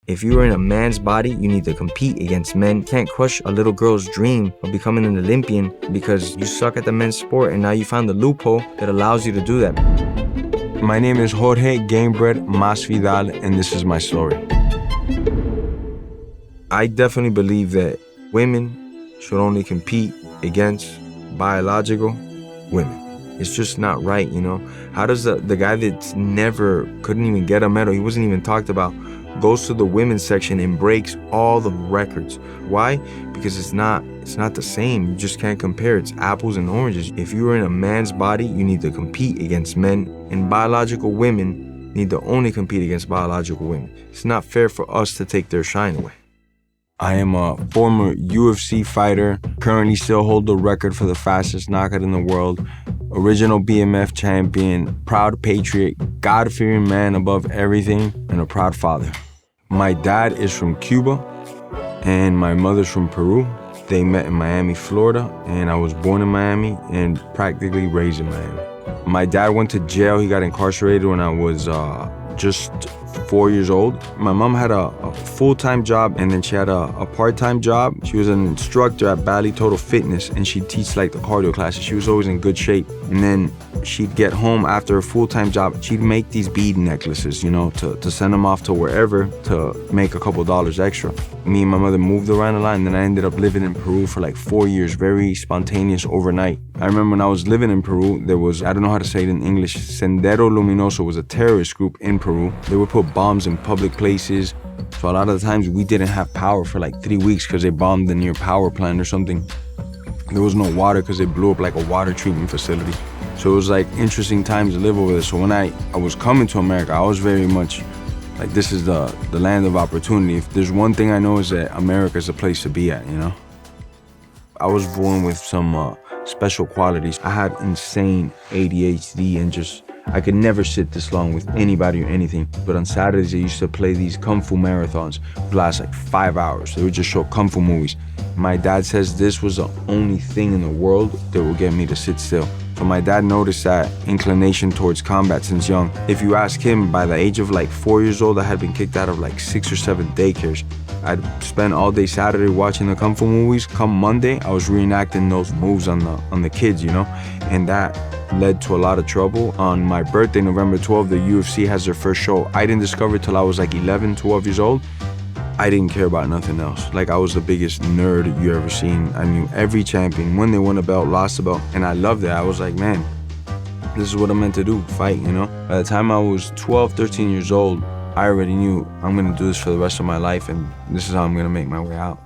If you are in a man's body, you need to compete against men. You can't crush a little girl's dream of becoming an Olympian because you suck at the men's sport and now you found the loophole that allows you to do that. My name is Jorge Masvidal, and this is my story. I definitely believe that women should only compete against biological women. It's just not right, you know? How does the guy that's couldn't even get a medal, he wasn't even talked about, goes to the women's section and breaks all the records? Why? Because it's not the same. You just can't compare. It's apples and oranges. If you are in a man's body, you need to compete against men, and biological women need to only compete against biological women. It's not fair for us to take their shine away. I am a former UFC fighter, currently still hold the record for the fastest knockout in the world, original BMF champion, proud patriot, God-fearing man above everything, and a proud father. My dad is from Cuba, and my mother's from Peru. They met in Miami, Florida, and I was born in Miami and practically raised in Miami. My dad went to jail. He got incarcerated when I was just 4 years old. My mom had a full-time job, and then she had a part-time job. She was an instructor at Bally Total Fitness, and she'd teach like the cardio classes. She was always in good shape. And then she'd get home after a full-time job. She'd make these bead necklaces, you know, to send them off to wherever to make a couple dollars extra. Me and my mother moved around a lot, and then I ended up living in Peru for like 4 years, very spontaneous overnight. I remember when I was living in Peru, there was, I don't know how to say it in English, Sendero Luminoso was a terrorist group in Peru. They would put bombs in public places. So a lot of the times we didn't have power for like 3 weeks because they bombed the near power plant or something. There was no water because they blew up like a water treatment facility. So it was like interesting times to live over there. So when I was coming to America, I was very much like, this is the land of opportunity. If there's one thing I know is that America is a place to be at, you know? I was born with some special qualities. I had insane ADHD and I could never sit this long with anybody or anything. But on Saturdays, I used to play these Kung Fu marathons. It would last like 5 hours. They would just show Kung Fu movies. My dad says this was the only thing in the world that would get me to sit still. So my dad noticed that inclination towards combat since young. If you ask him, by the age of like 4 years old, I had been kicked out of like 6 or 7 daycares. I'd spend all day Saturday watching the Kung Fu movies. Come Monday, I was reenacting those moves on the kids, you know? And that led to a lot of trouble. On my birthday, November 12th, the UFC has their first show. I didn't discover it till I was like 11, 12 years old. I didn't care about nothing else. Like, I was the biggest nerd you ever seen. I knew every champion. When they won a belt, lost a belt, and I loved it. I was like, man, this is what I'm meant to do, fight, you know? By the time I was 12, 13 years old, I already knew I'm gonna do this for the rest of my life, and this is how I'm gonna make my way out.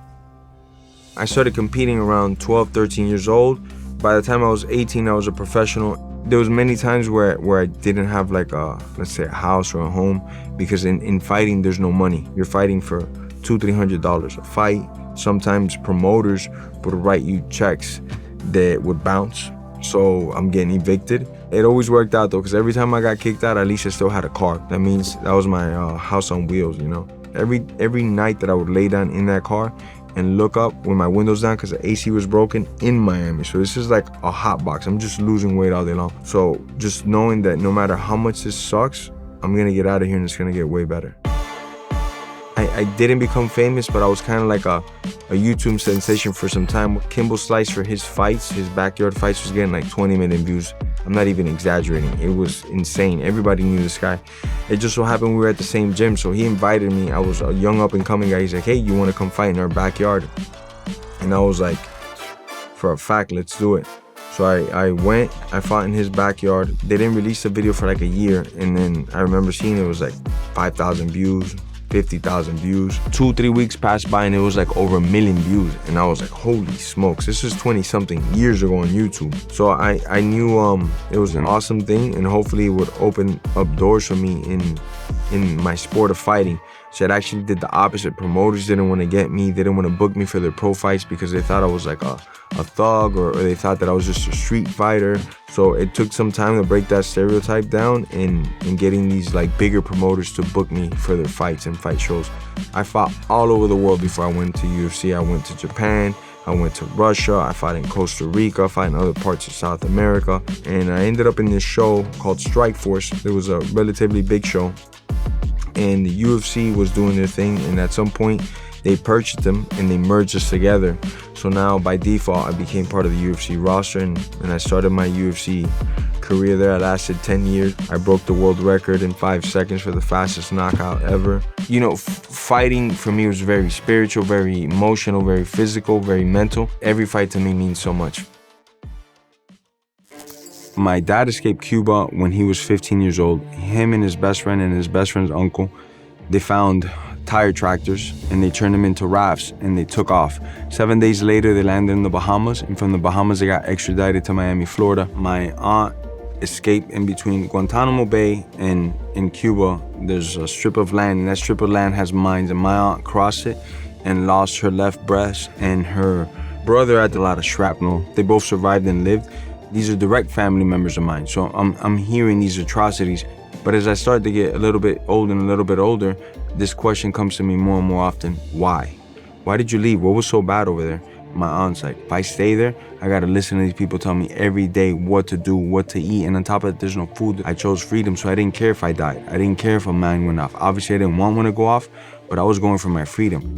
I started competing around 12, 13 years old. By the time I was 18, I was a professional. There was many times where I didn't have like let's say a house or a home, because in fighting, there's no money. You're fighting for $200-300 a fight. Sometimes promoters would write you checks that would bounce. So I'm getting evicted. It always worked out though, because every time I got kicked out, at least I still had a car. That means that was my house on wheels, you know? Every night that I would lay down in that car and look up with my windows down, because the AC was broken in Miami. So this is like a hot box. I'm just losing weight all day long. So just knowing that no matter how much this sucks, I'm gonna get out of here and it's gonna get way better. I didn't become famous, but I was kind of like a YouTube sensation for some time. Kimbo Slice, for his fights, his backyard fights, was getting like 20 million views. I'm not even exaggerating. It was insane. Everybody knew this guy. It just so happened we were at the same gym, so he invited me. I was a young up-and-coming guy. He's like, hey, you want to come fight in our backyard? And I was like, for a fact, let's do it. So I went, I fought in his backyard. They didn't release the video for like a year, and then I remember seeing it was like 5,000 views. 50,000 views. 2-3 weeks passed by and it was like over 1 million views. And I was like, holy smokes, this is 20-something years ago on YouTube. So I knew it was an awesome thing, and hopefully it would open up doors for me in my sport of fighting. So it actually did the opposite. Promoters didn't want to get me. They didn't want to book me for their pro fights because they thought I was like a thug, or they thought that I was just a street fighter. So it took some time to break that stereotype down and getting these like bigger promoters to book me for their fights and fight shows. I fought all over the world before I went to UFC. I went to Japan, I went to Russia, I fought in Costa Rica, I fought in other parts of South America. And I ended up in this show called Strike Force. It was a relatively big show and the UFC was doing their thing, and at some point they purchased them and they merged us together. So now by default I became part of the UFC roster, and I started my UFC career there. I lasted 10 years. I broke the world record in 5 seconds for the fastest knockout ever. You know, fighting for me was very spiritual, very emotional, very physical, very mental. Every fight to me means so much. My dad escaped Cuba when he was 15 years old. Him and his best friend and his best friend's uncle, they found tire tractors and they turned them into rafts and they took off. 7 days later, they landed in the Bahamas, and from the Bahamas, they got extradited to Miami, Florida. My aunt escaped in between Guantanamo Bay and in Cuba. There's a strip of land, and that strip of land has mines, and my aunt crossed it and lost her left breast, and her brother had a lot of shrapnel. They both survived and lived. These are direct family members of mine, so I'm hearing these atrocities. But as I start to get a little bit older and a little bit older, this question comes to me more and more often. Why? Why did you leave? What was so bad over there? My aunt's like, if I stay there, I gotta listen to these people tell me every day what to do, what to eat, and on top of it, there's no food. I chose freedom, so I didn't care if I died. I didn't care if a mine went off. Obviously, I didn't want one to go off, but I was going for my freedom.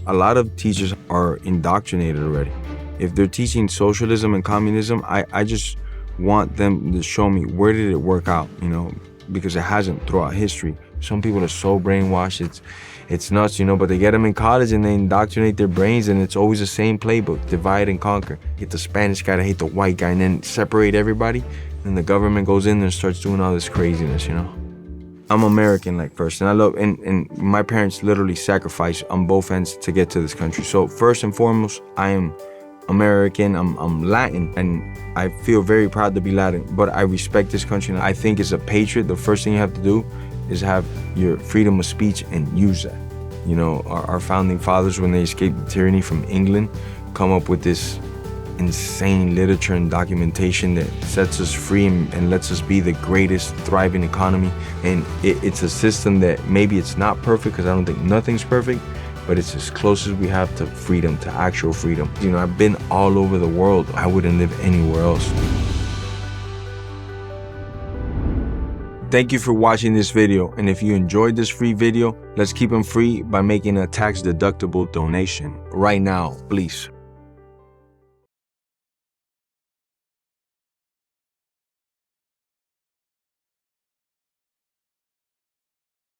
A lot of teachers are indoctrinated already. If they're teaching socialism and communism, I just want them to show me where did it work out, you know, because it hasn't throughout history. Some people are so brainwashed, it's nuts, you know, but they get them in college and they indoctrinate their brains, and it's always the same playbook: divide and conquer. Hate the Spanish guy to hate the white guy, and then separate everybody, and the government goes in there and starts doing all this craziness, you know. I'm American, like, first, and I love, and my parents literally sacrificed on both ends to get to this country. So first and foremost, I am American, I'm Latin, and I feel very proud to be Latin, but I respect this country, and I think as a patriot, the first thing you have to do is have your freedom of speech and use that. You know, our founding fathers, when they escaped tyranny from England, come up with this insane literature and documentation that sets us free and lets us be the greatest thriving economy. And it's a system that maybe it's not perfect, because I don't think nothing's perfect, but it's as close as we have to freedom, to actual freedom. You know, I've been all over the world. I wouldn't live anywhere else. Thank you for watching this video, and if you enjoyed this free video, let's keep them free by making a tax-deductible donation right now, please.